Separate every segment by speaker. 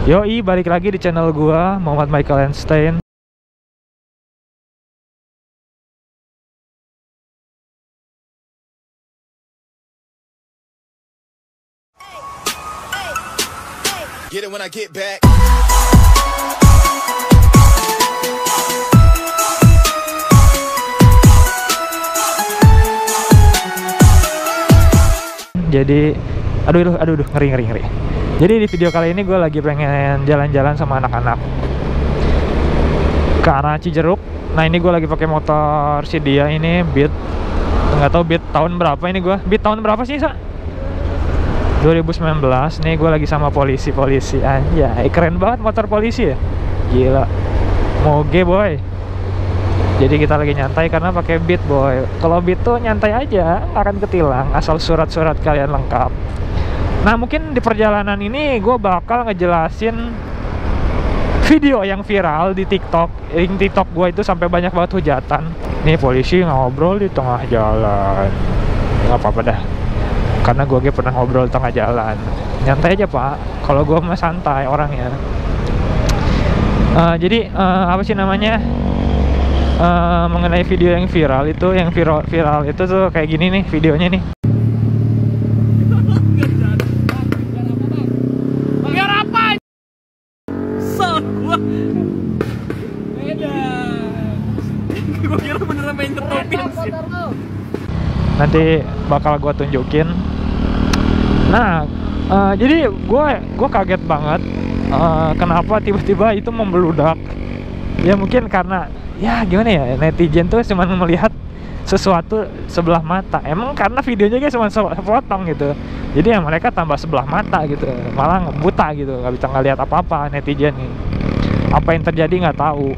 Speaker 1: Yoi, balik lagi di channel gua, Muhammad Michael Einstein.
Speaker 2: Get it when I get back.
Speaker 1: Jadi, aduh, ngeri. Jadi di video kali ini gue lagi pengen jalan-jalan sama anak-anak ke arah Cijeruk. Nah ini gue lagi pakai motor si dia ini Beat. Nggak tahu Beat tahun berapa ini gue. Beat tahun berapa sih, Sa? 2019. Nih gue lagi sama polisi aja. Keren banget motor polisi ya. Gila. Moge boy. Jadi kita lagi nyantai karena pakai Beat boy. Kalau Beat tuh nyantai aja, nggak akan ketilang asal surat-surat kalian lengkap. Nah mungkin di perjalanan ini gue bakal ngejelasin video yang viral di TikTok. TikTok gue itu sampai banyak banget hujatan. Nih polisi ngobrol di tengah jalan. Nggak apa-apa dah. Karena gue pernah ngobrol di tengah jalan. Nyantai aja pak. Kalau gue mah santai orangnya. Jadi apa sih namanya? Mengenai video yang viral itu, viral itu tuh kayak gini nih videonya nih.
Speaker 3: Biar apa? Salah gua. Beda. Gua kira beneran main nyetopin sih.
Speaker 1: Nanti bakal gua tunjukin. Nah, jadi gua kaget banget kenapa tiba-tiba itu membeludak. Ya mungkin karena ya gimana ya, netizen tuh cuma melihat sesuatu sebelah mata. Emang karena videonya kayak cuma sepotong gitu, jadi ya mereka tambah sebelah mata gitu, malah buta gitu, nggak bisa ngelihat apa-apa netizen nih. Apa yang terjadi nggak tahu.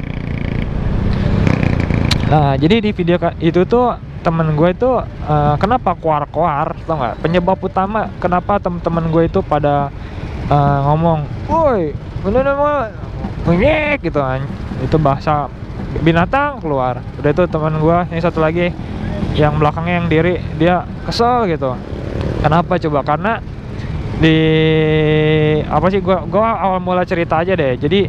Speaker 1: Nah jadi di video itu tuh temen gue itu kenapa koar-koar, tau nggak? Penyebab utama kenapa temen-temen gue itu pada ngomong, woi bener-bener ngek gitu kan, itu bahasa binatang keluar. Udah itu teman gua yang satu lagi yang belakangnya yang diri, dia kesel gitu. Kenapa coba? Karena di apa sih, gua awal mula cerita aja deh. Jadi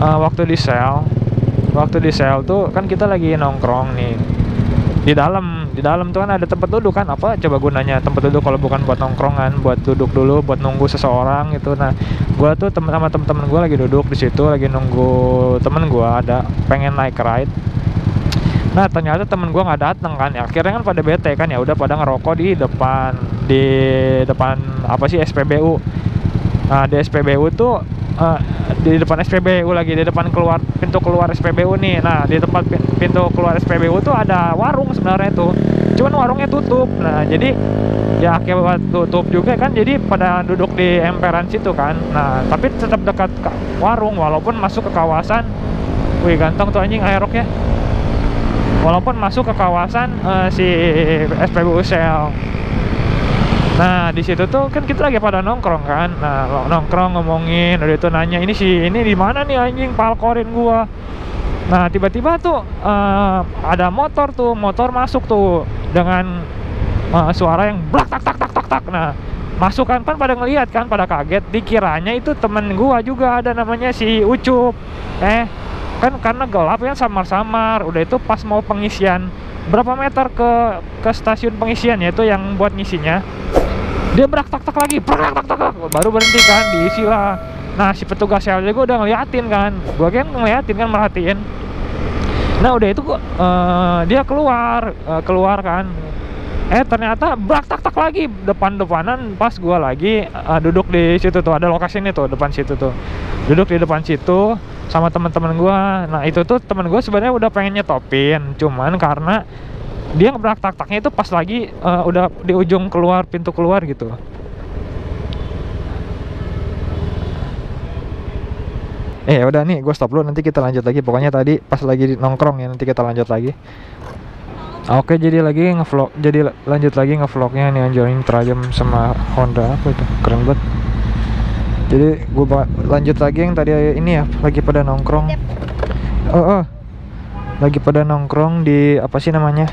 Speaker 1: waktu di sel tuh kan kita lagi nongkrong nih di dalam tuh kan ada tempat duduk kan. Apa coba gunanya tempat duduk kalau bukan buat nongkrongan, buat duduk dulu, buat nunggu seseorang gitu. Nah gua tuh sama temen-temen gua lagi duduk di situ, lagi nunggu temen gua ada pengen naik ride. Nah ternyata temen gua nggak datang kan. Ya, akhirnya kan pada bete kan, ya udah pada ngerokok di depan apa sih, SPBU. Nah di SPBU tuh di depan SPBU lagi, di depan pintu keluar SPBU nih. Nah di tempat pintu keluar SPBU tuh ada warung sebenarnya tuh, cuman warungnya tutup. Nah jadi ya akibat tutup juga kan, jadi pada duduk di emperan situ kan. Nah tapi tetap dekat warung walaupun masuk ke kawasan. Wih ganteng tuh anjing Aerox ya. Walaupun masuk ke kawasan si SPBU Sel. Nah di situ tuh kan kita lagi pada nongkrong kan. Nah nongkrong ngomongin, udah itu nanya ini di mana nih anjing palkorin gua. Nah tiba-tiba tuh ada motor masuk tuh dengan suara yang blak tak. Nah masuk kan pada ngelihat kan, pada kaget, dikiranya itu temen gua juga ada namanya si Ucup. Kan karena gelap kan, samar-samar. Udah itu pas mau pengisian berapa meter ke stasiun pengisian, yaitu yang buat ngisinya, dia berak tak lagi, baru berhenti kan, diisi lah. Nah si petugas sel juga udah ngeliatin kan, gua kan ngeliatin kan, merhatiin. Nah udah itu dia keluar kan. Ternyata berak tak lagi depan-depanan pas gua lagi duduk di situ tuh, ada lokasi ini tuh depan situ tuh, duduk di depan situ sama teman-teman gua. Nah itu tuh teman gua sebenarnya udah pengen nyetopin, cuman karena dia ngebrak tak-taknya itu pas lagi udah di ujung pintu keluar gitu. Udah nih, gue stop dulu, nanti kita lanjut lagi. Pokoknya tadi pas lagi nongkrong ya, nanti kita lanjut lagi. Oke, jadi lanjut lagi ngevlognya nih, anjorin terajam sama Honda apa itu, keren banget. Jadi gue lanjut lagi yang tadi ini ya, lagi pada nongkrong. Lagi pada nongkrong di apa sih namanya?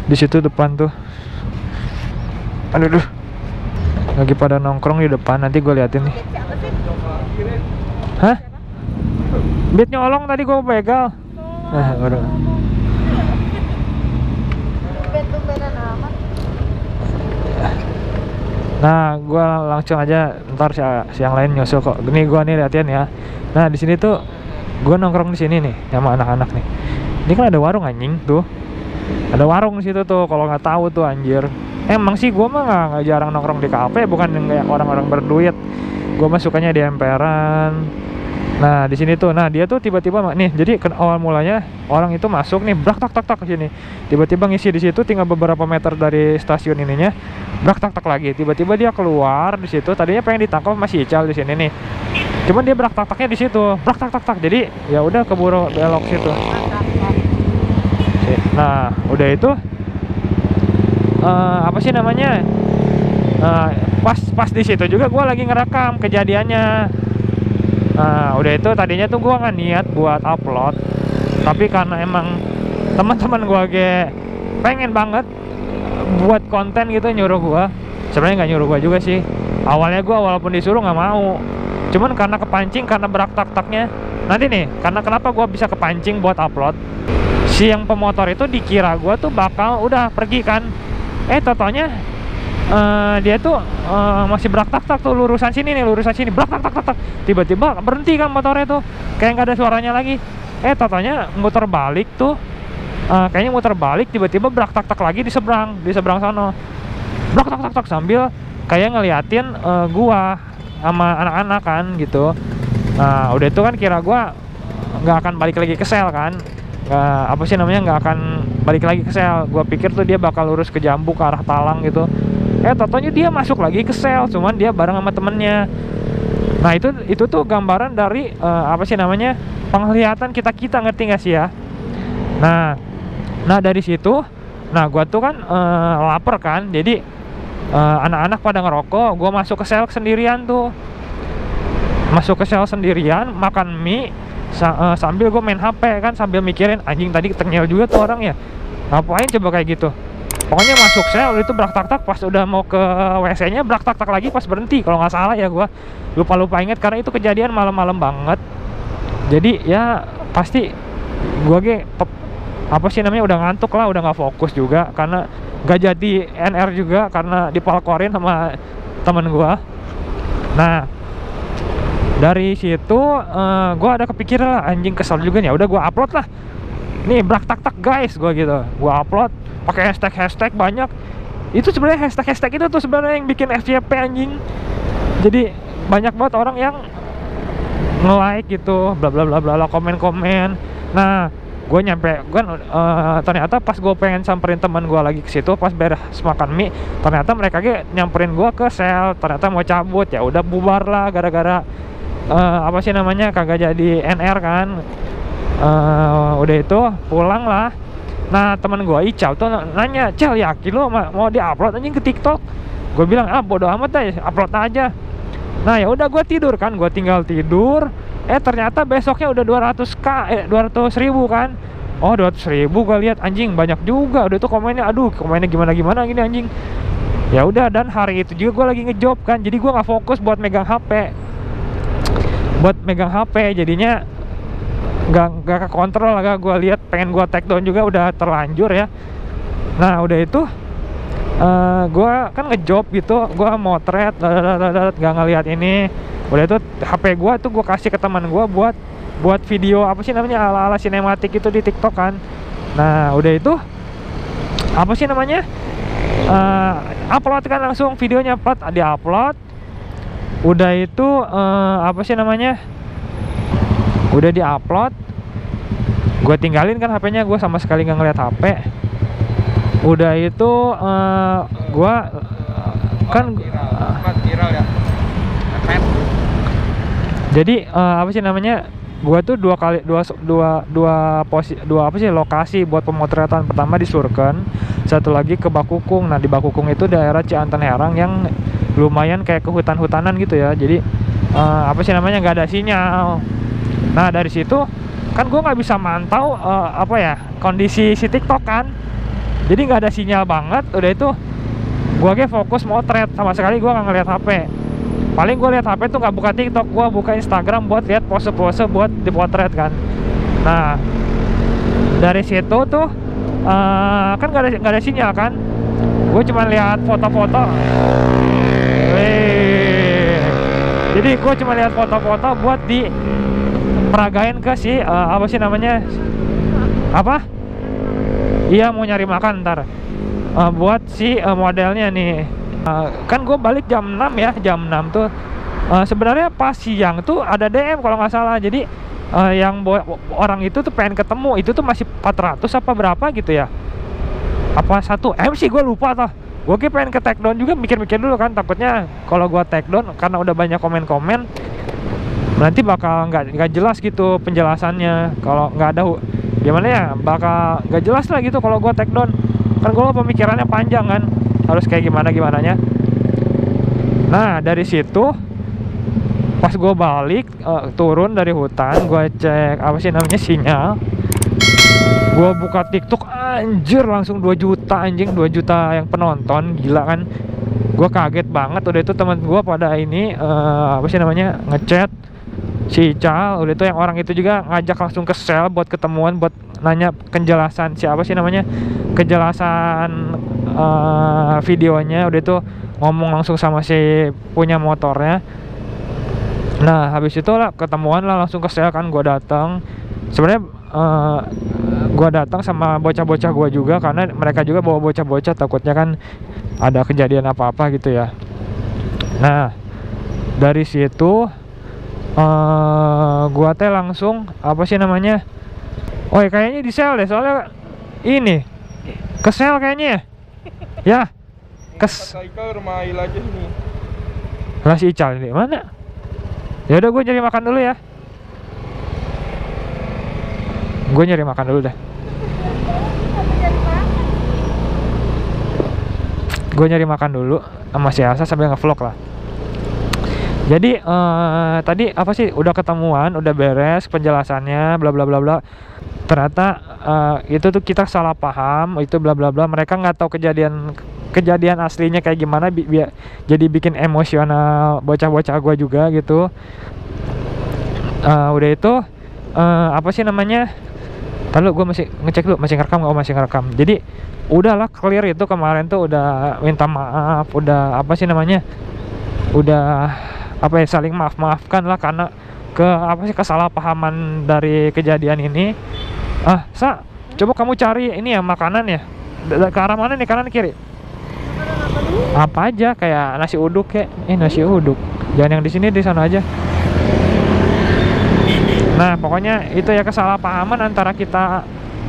Speaker 1: Di situ depan tuh. Aduh. lagi pada nongkrong di depan. Nanti gue liatin nih. Hah? Beat nyolong tadi gue begal. Nah, baru. Nah, gue langsung aja, ntar si yang lain nyusul kok. Nih gue nih liatin ya. Nah di sini tuh gue nongkrong di sini nih sama anak-anak nih. Ini kan ada warung anjing tuh. Ada warung di situ tuh. Kalau nggak tahu tuh anjir. Emang sih gue mah nggak jarang nongkrong di kafe. Bukan yang kayak orang-orang berduit. Gue mah sukanya di emperan. Nah di sini tuh, nah dia tuh tiba-tiba nih, jadi awal mulanya orang itu masuk nih, brak tak tak tak ke sini, tiba-tiba ngisi di situ, tinggal beberapa meter dari stasiun ininya, brak tak tak lagi, tiba-tiba dia keluar di situ, tadinya pengen ditangkap masih Ical di sini nih, cuman dia brak tak taknya di situ, brak tak tak tak, jadi ya udah keburu belok situ. Nah udah itu, apa sih namanya? Pas di situ juga gue lagi ngerekam kejadiannya. Nah udah itu tadinya tuh gue nggak niat buat upload, tapi karena emang teman-teman gue pengen banget buat konten gitu nyuruh gue. Sebenarnya nggak nyuruh gue juga sih. Awalnya gue walaupun disuruh nggak mau, cuman karena kepancing, karena berak tak-taknya. Nanti nih, karena kenapa gue bisa kepancing buat upload? Si yang pemotor itu dikira gue tuh bakal udah pergi kan? Totonya dia tuh masih berak tak-tak tuh, lurusan sini nih, lurusan sini, berak tak-tak-tak, tiba-tiba berhenti kan motornya tuh, kayak nggak ada suaranya lagi. Totonya muter balik tuh, kayaknya muter balik, tiba-tiba berak tak-tak lagi di seberang sono, berak tak-tak-tak sambil kayak ngeliatin gua sama anak-anak kan gitu. Nah udah itu kan kira gua nggak akan balik lagi ke sel kan, nggak akan balik lagi ke sel. Gua pikir tuh dia bakal lurus ke Jambu ke arah Talang gitu. Totonya dia masuk lagi ke sel, cuman dia bareng sama temennya. Nah itu tuh gambaran dari apa sih namanya, penglihatan kita ngerti nggak sih ya? Nah dari situ, nah gua tuh kan lapar kan, jadi anak-anak pada ngerokok, gua masuk ke sel sendirian tuh, masuk ke sel sendirian, makan mie sambil gue main HP kan, sambil mikirin anjing tadi tengil juga tuh orang ya, ngapain coba kayak gitu. Pokoknya masuk sel itu berak tak-tak, pas udah mau ke WC-nya berak tak-tak lagi pas berhenti, kalau nggak salah ya. Gue lupa inget karena itu kejadian malam-malam banget. Jadi ya pasti gue apa sih namanya, udah ngantuk lah, udah nggak fokus juga karena nggak jadi NR juga karena dipalkorin sama temen gue. Nah dari situ gue ada kepikiran lah, anjing kesel juga nih, udah gue upload lah nih, berak tak-tak guys, gue gitu, gue upload pakai hashtag banyak. Itu sebenarnya hashtag itu tuh sebenarnya yang bikin FYP anjing. Jadi banyak banget orang yang nge-like gitu, bla bla bla bla, komen. Nah gue ternyata pas gue pengen samperin teman gue lagi ke situ pas beres makan mie, ternyata mereka nyamperin gue ke sel, ternyata mau cabut. Ya udah bubar lah gara-gara apa sih namanya, kagak jadi NR kan. Udah itu pulang lah. Nah teman gue Ical tuh nanya, Cal yakin lo mau diupload anjing ke TikTok? Gue bilang bodo amat deh, upload aja. Nah ya udah gue tidur kan, gue tinggal tidur. Ternyata besoknya udah 200.000 kan. 200.000 gue lihat, anjing banyak juga. Udah itu komennya, aduh komennya gimana gini anjing. Ya udah, dan hari itu juga gue lagi ngejob kan, jadi gue nggak fokus buat megang HP. Jadinya nggak kekontrol lah. Gue lihat pengen gue take down juga udah terlanjur ya. Nah udah itu gue kan ngejob gitu, gue motret nggak ngelihat ini. Udah itu HP gue tuh gue kasih ke teman gue buat video apa sih namanya, ala-ala sinematik itu di TikTok kan. Nah udah itu apa sih namanya, upload kan langsung videonya, di-upload. Udah itu apa sih namanya, udah di-upload, gue tinggalin kan HP-nya, gue sama sekali nggak ngeliat HP. Udah itu gue kan viral ya. Jadi apa sih namanya, gue tuh dua lokasi buat pemotretan. Pertama di Surken, satu lagi ke Bakukung. Nah di Bakukung itu daerah Cianten Herang yang lumayan kayak ke hutan-hutanan gitu ya. Jadi apa sih namanya, nggak ada sinyal. Nah dari situ kan gue nggak bisa mantau apa ya, kondisi si TikTok kan. Jadi nggak ada sinyal banget. Udah itu Gue kayak fokus motret, sama sekali gue nggak ngeliat HP. Paling gue lihat HP tuh nggak buka TikTok, gue buka Instagram buat lihat pose-pose buat dipotret kan. Nah dari situ tuh kan gak ada sinyal kan, gue cuma lihat foto-foto. Jadi gue cuma lihat foto-foto buat diperagain ke si apa sih namanya, apa? Iya, mau nyari makan ntar buat si modelnya nih. Kan gue balik jam 6 ya, jam 6 tuh sebenarnya pas siang tuh ada DM kalau nggak salah. Jadi yang orang itu tuh pengen ketemu, itu tuh masih 400 apa berapa gitu ya, apa 1M sih gue lupa tuh. Gue kayak pengen ke take down juga, mikir-mikir dulu kan, takutnya kalau gue take down karena udah banyak komen-komen nanti bakal nggak jelas gitu penjelasannya. Kalau nggak ada gimana ya, bakal nggak jelas lah gitu kalau gue take down. Kan gue pemikirannya panjang kan, harus kayak gimananya. Nah dari situ pas gue balik turun dari hutan, gue cek apa sih namanya sinyal, gue buka TikTok, anjir langsung 2 juta anjing, 2 juta yang penonton, gila kan. Gue kaget banget. Udah itu teman gue pada ini apa sih namanya ngechat si Ical. Udah itu yang orang itu juga ngajak langsung ke sel buat ketemuan, buat nanya penjelasan siapa sih namanya, kejelasan videonya. Udah itu ngomong langsung sama si punya motornya. Nah habis itu lah ketemuan lah langsung ke sel kan. Gue datang sebenarnya gue datang sama bocah-bocah gue juga, karena mereka juga bawa bocah-bocah, takutnya kan ada kejadian apa-apa gitu ya. Nah dari situ gue teh langsung apa sih namanya, oh kayaknya di sel deh, soalnya ini ke sel kayaknya ya. Kata Ical rumah Ail aja sini. Lah si Ical di mana? Ya udah gue nyari makan dulu ya. Gue nyari makan dulu dah. Gue nyari makan dulu sama si Asa sambil ngevlog lah. Jadi tadi apa sih, udah ketemuan, udah beres penjelasannya, bla bla bla bla. Ternyata itu tuh kita salah paham, itu bla bla bla. Mereka nggak tahu kejadian aslinya kayak gimana, jadi bikin emosional bocah-bocah gue juga gitu. Udah itu apa sih namanya, lalu gue masih ngecek dulu masih ngerekam nggak, masih ngerekam. Jadi udahlah clear itu kemarin tuh, udah minta maaf, udah apa sih namanya, udah apa ya, saling maafkan lah karena apa sih kesalahpahaman dari kejadian ini. Sa, coba kamu cari ini ya makanan ya, ke arah mana nih, kanan kiri? Apa aja, kayak nasi uduk kayak nasi uduk, jangan yang di sini, di sana aja. Nah pokoknya itu ya kesalahpahaman antara kita,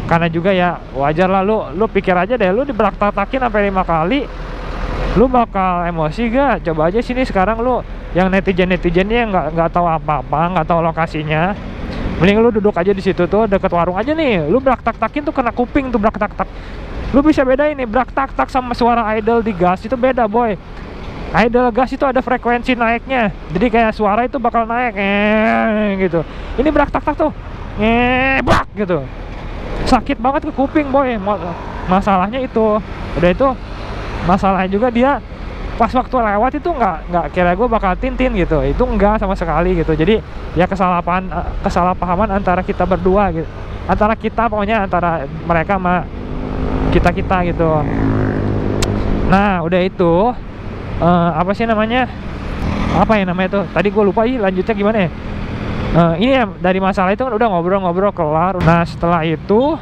Speaker 1: karena juga ya wajar lah, lu pikir aja deh, lu diberak-tatakin sampai 5 kali, lu bakal emosi gak? Coba aja sini sekarang lu yang netizennya nggak tahu apa-apa, nggak tahu lokasinya, mending lu duduk aja di situ tuh deket warung aja nih, lu berak-tak-takin tuh kena kuping tuh berak-tak-tak. Lu bisa bedain nih berak-tak-tak sama suara idle di gas, itu beda boy. Idle gas itu ada frekuensi naiknya, jadi kayak suara itu bakal naik gitu. Ini berak-tak-tak tuh brak gitu, sakit banget ke kuping boy. Masalahnya itu, udah itu masalahnya juga dia pas waktu lewat itu nggak kira gue bakal tintin gitu, itu enggak sama sekali gitu. Jadi ya kesalahpahaman antara kita berdua gitu, antara kita pokoknya, antara mereka sama kita gitu. Nah udah itu apa sih namanya, apa ya namanya tuh, tadi gue lupa lanjutnya gimana ya. Ini ya dari masalah itu kan udah ngobrol kelar. Nah setelah itu,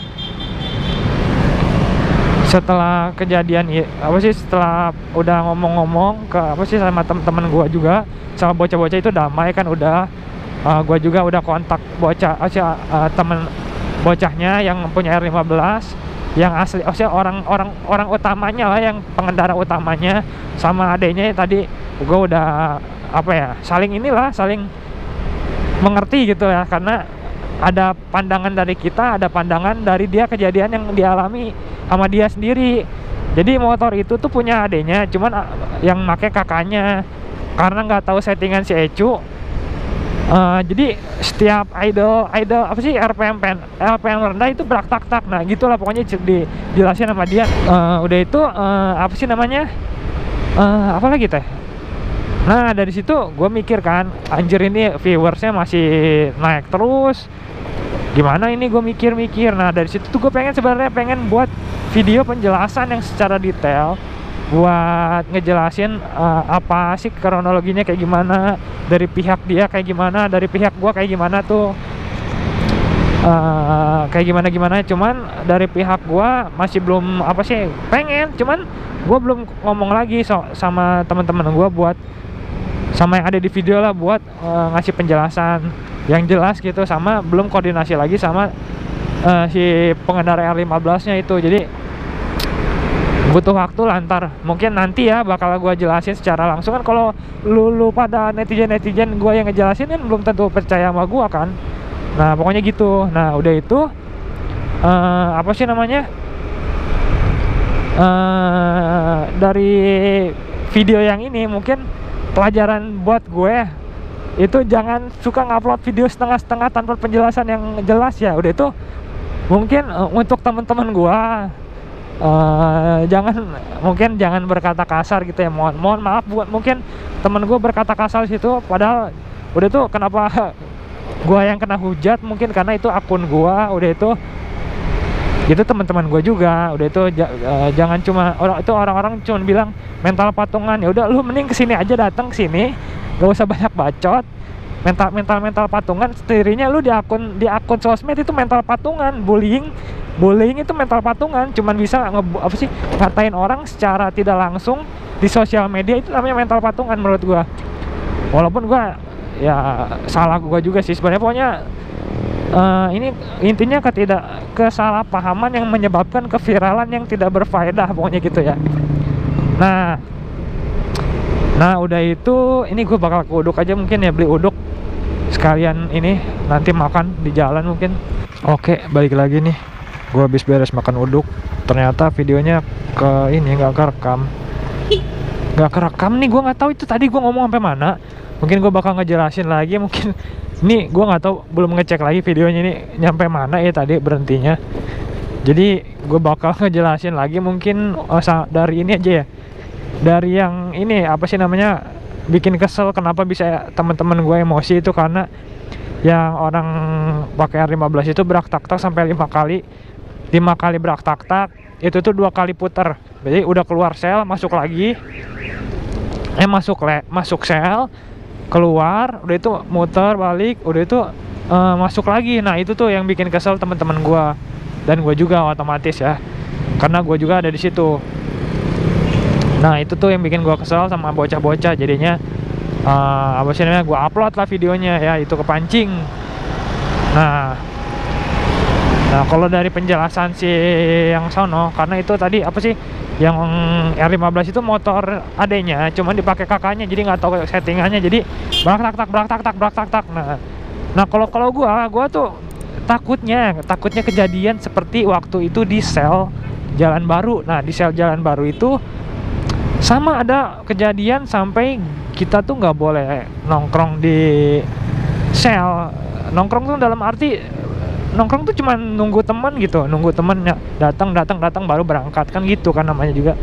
Speaker 1: setelah kejadian apa sih, setelah udah ngomong-ngomong ke apa sih sama temen gue juga, sama bocah-bocah itu damai kan udah. Gue juga udah kontak bocah temen bocahnya yang punya R15 yang asli, maksudnya orang utamanya lah, yang pengendara utamanya sama adanya tadi. Gue udah apa ya, saling mengerti gitu ya, karena ada pandangan dari kita, ada pandangan dari dia, kejadian yang dialami sama dia sendiri. Jadi motor itu tuh punya adenya, cuman yang make kakaknya, karena nggak tahu settingan si Ecu. Jadi setiap idle apa sih, RPM rendah itu berak tak. Nah gitulah pokoknya dijelasin sama dia. Udah itu apa sih namanya, Apa lagi teh? Nah dari situ gue mikir kan, anjir ini viewersnya masih naik terus, gimana ini, gue mikir-mikir. Nah dari situ tuh gue sebenarnya pengen buat video penjelasan yang secara detail, buat ngejelasin apa sih kronologinya kayak gimana, dari pihak dia kayak gimana, dari pihak gue kayak gimana tuh, kayak gimana. Cuman dari pihak gue masih belum apa sih, cuman gue belum ngomong lagi sama teman-teman gue buat, sama yang ada di video lah, buat ngasih penjelasan yang jelas gitu, sama belum koordinasi lagi sama si pengendara R15 nya itu. Jadi butuh waktu lantar, mungkin nanti ya bakal gue jelasin secara langsung kan. Kalau lu pada netizen gue yang ngejelasin kan belum tentu percaya sama gue kan. Nah pokoknya gitu. Nah udah itu apa sih namanya, dari video yang ini mungkin pelajaran buat gue itu, jangan suka ngupload video setengah-setengah tanpa penjelasan yang jelas ya. Udah itu mungkin untuk teman-teman gue, jangan berkata kasar gitu ya. Mohon maaf buat mungkin temen gue berkata kasar di situ, padahal udah tuh kenapa gue yang kena hujat, mungkin karena itu akun gue. Udah itu teman-teman gue juga. Udah itu jangan cuma orang-orang cuma bilang mental patungan. Ya udah lu mending kesini aja, datang kesini, gak usah banyak bacot. Mental patungan sendirinya lu di akun sosmed itu mental patungan. Bullying itu mental patungan, cuman bisa ngatain orang secara tidak langsung di sosial media, itu namanya mental patungan menurut gua. Walaupun gua ya salah gua juga sih sebenarnya. Pokoknya ini intinya kesalahpahaman yang menyebabkan keviralan yang tidak berfaedah, pokoknya gitu ya. Nah udah itu, ini gue bakal ke uduk aja mungkin ya, beli uduk sekalian ini nanti makan di jalan mungkin. Oke, balik lagi nih, gue habis beres makan uduk. Ternyata videonya nggak kerekam nih. Gue nggak tahu itu tadi gue ngomong sampai mana. Mungkin gue bakal ngejelasin lagi. Mungkin ini gue nggak tahu, belum ngecek lagi videonya ini nyampe mana ya tadi berhentinya. Jadi gue bakal ngejelasin lagi mungkin dari ini aja ya, dari yang ini apa sih namanya, bikin kesel kenapa bisa teman-teman gue emosi itu karena yang orang pakai R15 itu berak tak-tak sampai 5 kali berak tak-tak. Itu tuh 2 kali puter, jadi udah keluar sel, masuk lagi, masuk sel, keluar, udah itu muter balik, udah itu masuk lagi. Nah itu tuh yang bikin kesel teman-teman gue, dan gue juga otomatis ya, karena gue juga ada di situ. Nah itu tuh yang bikin gue kesel sama bocah-bocah. Jadinya apa sih namanya, gue upload lah videonya ya, itu kepancing. Nah kalau dari penjelasan si yang sono, karena itu tadi apa sih, yang R15 itu motor adenya, cuman dipakai kakaknya, jadi nggak tahu settingannya, jadi berak tak. Nah kalau gue tuh takutnya kejadian seperti waktu itu di sel Jalan Baru. Nah di sel Jalan Baru itu sama ada kejadian sampai kita tuh nggak boleh nongkrong di sel. Nongkrong tuh dalam arti nongkrong tuh cuma nunggu teman gitu, nunggu temennya datang baru berangkat kan gitu kan, namanya juga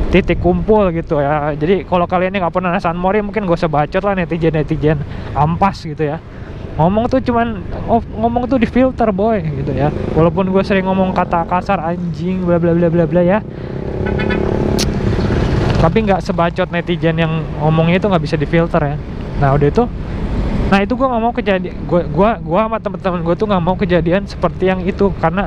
Speaker 1: titik kumpul gitu ya. Jadi kalau kalian yang nggak pernah San Mori mungkin gak usah bacot lah, netizen ampas gitu ya. Ngomong tuh di filter boy gitu ya. Walaupun gue sering ngomong kata kasar, anjing, bla bla bla bla bla ya, tapi nggak sebacot netizen yang ngomongnya itu nggak bisa difilter ya. Nah udah itu, gue nggak mau kejadian, gue sama temen-temen gue tuh nggak mau kejadian seperti yang itu, karena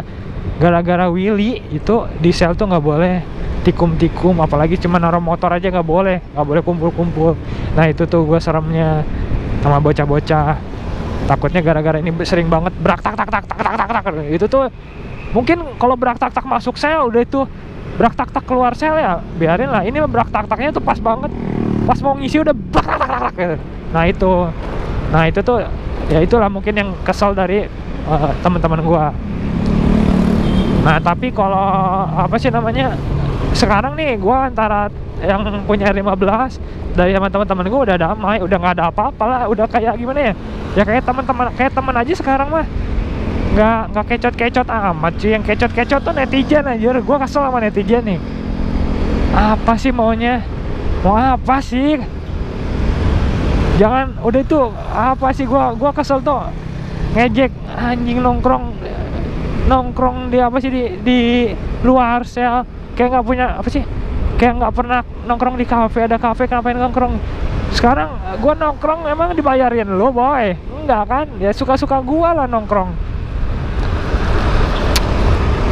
Speaker 1: gara-gara Willy itu di sel tuh nggak boleh tikum, apalagi cuma naruh motor aja nggak boleh kumpul-kumpul. Nah itu tuh gue seremnya sama bocah-bocah, takutnya gara-gara ini sering banget berak tak. Itu tuh mungkin kalau berak tak masuk sel, udah itu berak tak keluar sel ya biarin lah. Ini berak tak-taknya tuh pas banget, pas mau ngisi udah berak tak gitu. Nah itu tuh ya, itulah mungkin yang kesel dari teman-teman gua. Nah tapi kalau apa sih namanya, sekarang nih gua antara yang punya R15 dari teman-teman gua udah damai, udah nggak ada apa-apa lah, udah kayak gimana ya kayak teman aja sekarang mah, nggak kecot amat sih. Yang kecot tuh netizen aja. Gua kesel sama netizen nih, apa sih maunya Mau apa sih? Jangan, udah itu apa sih, gua kesel tuh ngejek anjing, nongkrong di apa sih, di luar sel, kayak nggak punya apa sih, kayak nggak pernah nongkrong di kafe, ada kafe kenapa nongkrong. Sekarang gua nongkrong emang dibayarin lo boy? Enggak kan, ya suka-suka gua lah nongkrong.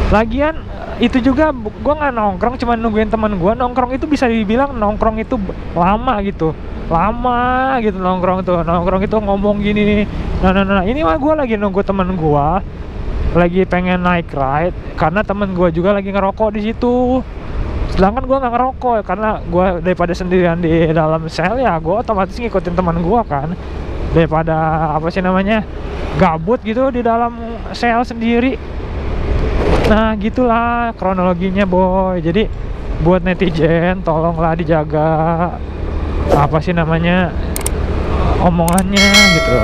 Speaker 1: Lagian itu juga gua nggak nongkrong cuma nungguin teman gua. Nongkrong itu bisa dibilang nongkrong itu lama gitu nongkrong itu ngomong gini. Nah ini mah gue lagi nunggu temen gue lagi pengen naik ride karena temen gue juga lagi ngerokok di situ, sedangkan gue nggak ngerokok karena gue daripada sendirian di dalam sel, ya gue otomatis ngikutin teman gue kan, daripada apa sih namanya gabut gitu di dalam sel sendiri. Nah gitulah kronologinya boy. Jadi buat netizen tolonglah dijaga apa sih namanya omongannya gitu.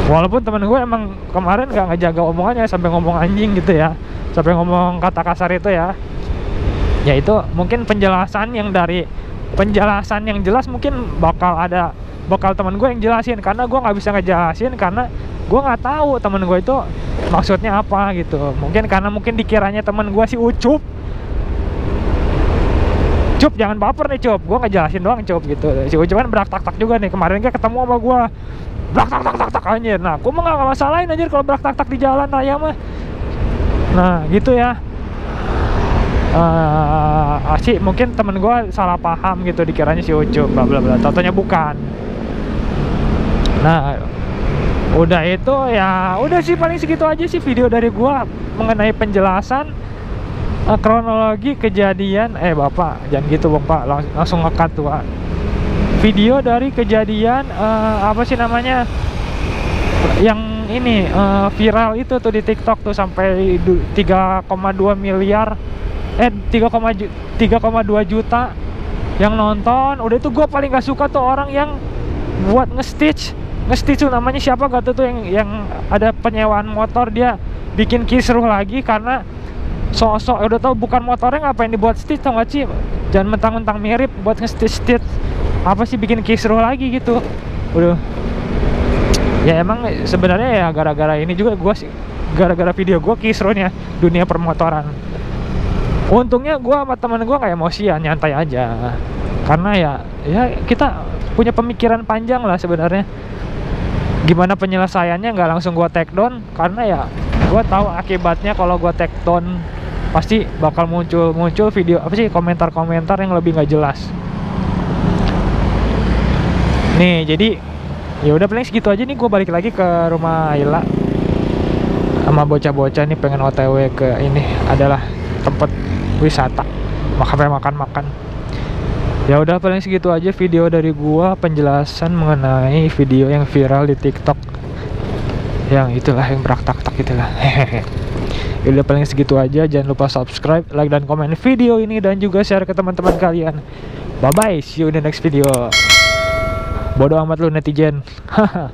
Speaker 1: Walaupun temen gue emang kemarin gak ngejaga omongannya sampai ngomong anjing gitu ya, sampai ngomong kata kasar itu ya. Ya itu mungkin penjelasan yang jelas mungkin bakal temen gue yang jelasin, karena gue nggak bisa ngejelasin karena gue nggak tahu temen gue itu maksudnya apa gitu. Mungkin dikiranya temen gue si Ucup, Cup jangan baper nih Cup, gue ngejelasin doang Cup gitu. Si Ucup kan berak tak juga nih, kemarin kan ketemu sama gue berak tak anjir. Nah gue mah gak masalahin anjir kalau berak tak di jalan raya mah. Nah gitu ya. Sih mungkin temen gue salah paham gitu, dikiranya si Ucup bla bla bla, totonya bukan. Nah udah itu ya, udah sih paling segitu aja sih video dari gue mengenai penjelasan kronologi kejadian. Bapak jangan gitu bapak, langsung ngekat tuh video dari kejadian apa sih namanya yang ini viral itu tuh di TikTok tuh, sampai 3,2 miliar 3,2 juta yang nonton. Udah itu gue paling gak suka tuh orang yang buat nge-stitch tuh, namanya siapa gak tuh yang ada penyewaan motor, dia bikin kisruh lagi karena sosok udah tahu bukan motornya, ngapain dibuat stitch, tau gak sih? Jangan mentang-mentang mirip buat nge-stitch apa sih, bikin kisruh lagi gitu. Udah ya emang sebenarnya ya gara-gara ini juga gue sih, gara-gara video gue kisruhnya dunia permotoran. Untungnya gue sama temen gue kayak emosian, nyantai aja, karena ya kita punya pemikiran panjang lah sebenarnya. Gimana penyelesaiannya nggak langsung gue take down, karena ya gue tahu akibatnya kalau gue take down pasti bakal muncul video apa sih, komentar-komentar yang lebih nggak jelas. Nih jadi ya udah paling segitu aja nih. Gue balik lagi ke rumah Ayla sama bocah-bocah nih, pengen OTW ke ini adalah tempat wisata, makan. Ya udah paling segitu aja video dari gua, penjelasan mengenai video yang viral di TikTok yang itulah, yang berak tak itulah. Ya udah paling segitu aja. Jangan lupa subscribe, like dan komen video ini, dan juga share ke teman-teman kalian. Bye bye, see you in the next video. Bodoh amat lu netizen. Haha.